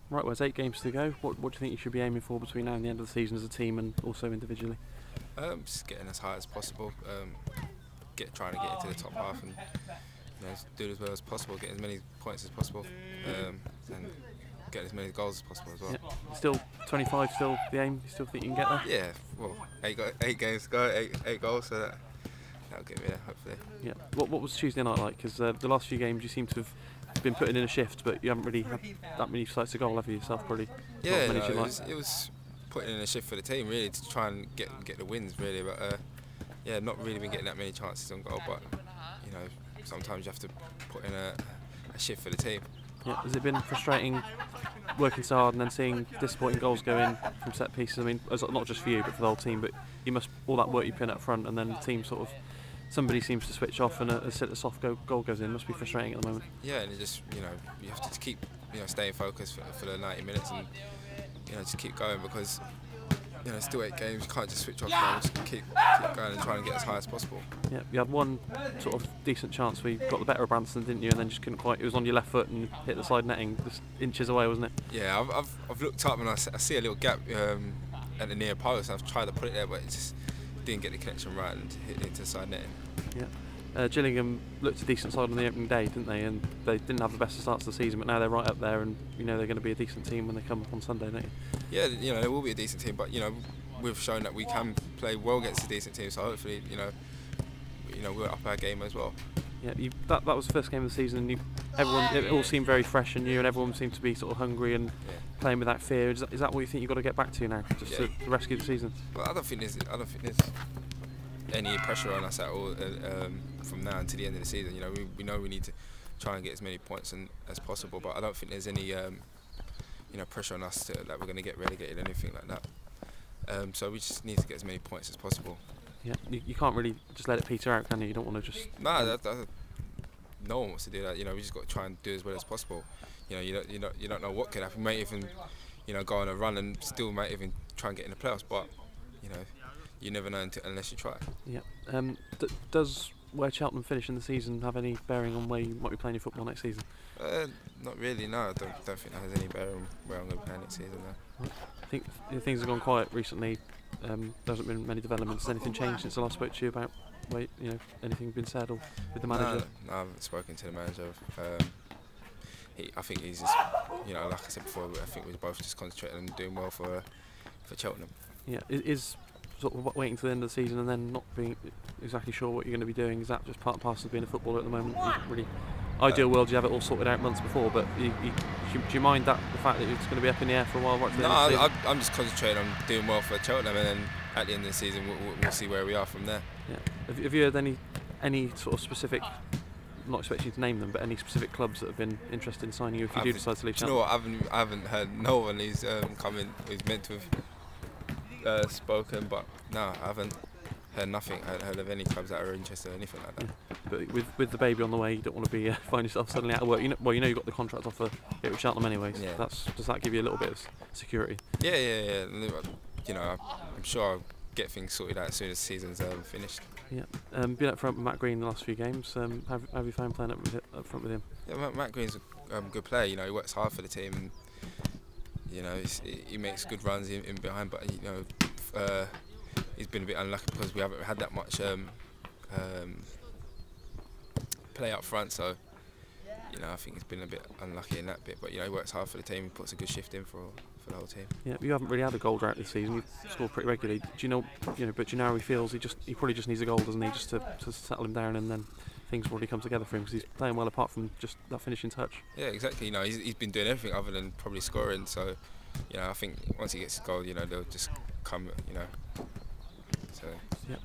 Right, well, there's 8 games to go. What do you think you should be aiming for between now and the end of the season as a team and also individually? Just getting as high as possible. Trying to get into the top half and do as well as possible, get as many points as possible, and get as many goals as possible as well. Yeah. Still 25, still the aim. You still think you can get there? Yeah. Well, 8 games to go, 8 goals, so that'll get me there hopefully. Yeah. What was Tuesday night like? Because the last few games you seem to have been putting in a shift, but you haven't really had that many sights to goal, have you yourself? Probably. Yeah. It was putting in a shift for the team really to try and get the wins really, but yeah, not really been getting that many chances on goal, but sometimes you have to put in a shift for the team. Yeah. Has it been frustrating working so hard and then seeing disappointing goals go in from set pieces? I mean, not just for you but for the whole team, but all that work you put in up front and then the team sort of, somebody seems to switch off and a soft goal goes in. Must be frustrating at the moment. Yeah, and it just you have to keep staying focused for the 90 minutes and just keep going, because still 8 games. You can't just switch off. Just keep going and try and get as high as possible. Yeah, you had one sort of decent chance where you got the better of Branson, didn't you? And then just couldn't quite. It was on your left foot and hit the side netting, just inches away, wasn't it? Yeah, I've looked up and I see a little gap at the near post. I've tried to put it there, but it just didn't get the connection right and hit into the side netting. Yeah. Gillingham looked a decent side on the opening day, didn't they? And they didn't have the best start to the season, but now they're right up there, and they're going to be a decent team when they come on Sunday, don't you? Yeah, they will be a decent team, but we've shown that we can play well against a decent team. So hopefully, we're up our game as well. Yeah, that was the first game of the season, and it all seemed very fresh and new, and everyone seemed to be sort of hungry and playing without fear. Is that what you think you've got to get back to now, just to rescue the season? Well, I don't think there's any pressure on us at all from now until the end of the season. We know we need to try and get as many points as possible, but I don't think there's any pressure on us that we're going to get relegated or anything like that. So we just need to get as many points as possible. Yeah, you can't really just let it peter out, can you? You don't want to just. No, no one wants to do that. We just got to try and do as well as possible. You don't know what could happen. You might even go on a run and still might even try and get in the playoffs, but you never know unless you try. Yeah. Does where Cheltenham finish in the season have any bearing on where you might be playing your football next season? Not really. No, I don't think that has any bearing on where I'm going to play next season. No. I think things have gone quiet recently. There hasn't been many developments. Has anything changed since I last spoke to you about anything been said or with the manager? No, I haven't spoken to the manager. I think he's just, like I said before, I think we're both just concentrating on doing well for Cheltenham. Yeah, is sort of waiting till the end of the season and then not being exactly sure what you're going to be doing, is that just part and parcel of being a footballer at the moment? Really, ideal world, you have it all sorted out months before, but do you mind the fact that it's going to be up in the air for a while? Right to the end of the season? I'm just concentrating on doing well for Cheltenham, and then at the end of the season we'll see where we are from there. Yeah. Have you heard any sort of specific, I'm not expecting you to name them, but any specific clubs that have been interested in signing you if you do decide to leave Cheltenham? You know what, I haven't heard no one who's who's meant to have spoken, but no, I haven't heard nothing. I haven't heard of any clubs that are interested or anything like that. Yeah. But with the baby on the way, you don't want to be find yourself suddenly out of work. You've got the contract offer here with Cheltenham anyway. So yeah. Does that give you a little bit of security? Yeah. I'm sure I'll get things sorted out as soon as the season's finished. Yeah. Been up front with Matt Green the last few games. How have you found playing up front with him? Yeah, Matt Green's a good player. He works hard for the team. And, he makes good runs in behind, but he's been a bit unlucky because we haven't had that much play up front. So I think he's been a bit unlucky in that bit. But he works hard for the team. He puts a good shift in for the whole team. Yeah, you haven't really had a goal drought this season. You've scored pretty regularly. But do you know how he feels? He probably just needs a goal, doesn't he, just to settle him down, and then things will already come together for him because he's playing well apart from just that finishing touch. Yeah, exactly. He's been doing everything other than probably scoring. So I think once he gets a goal, they'll just come. So. Yeah.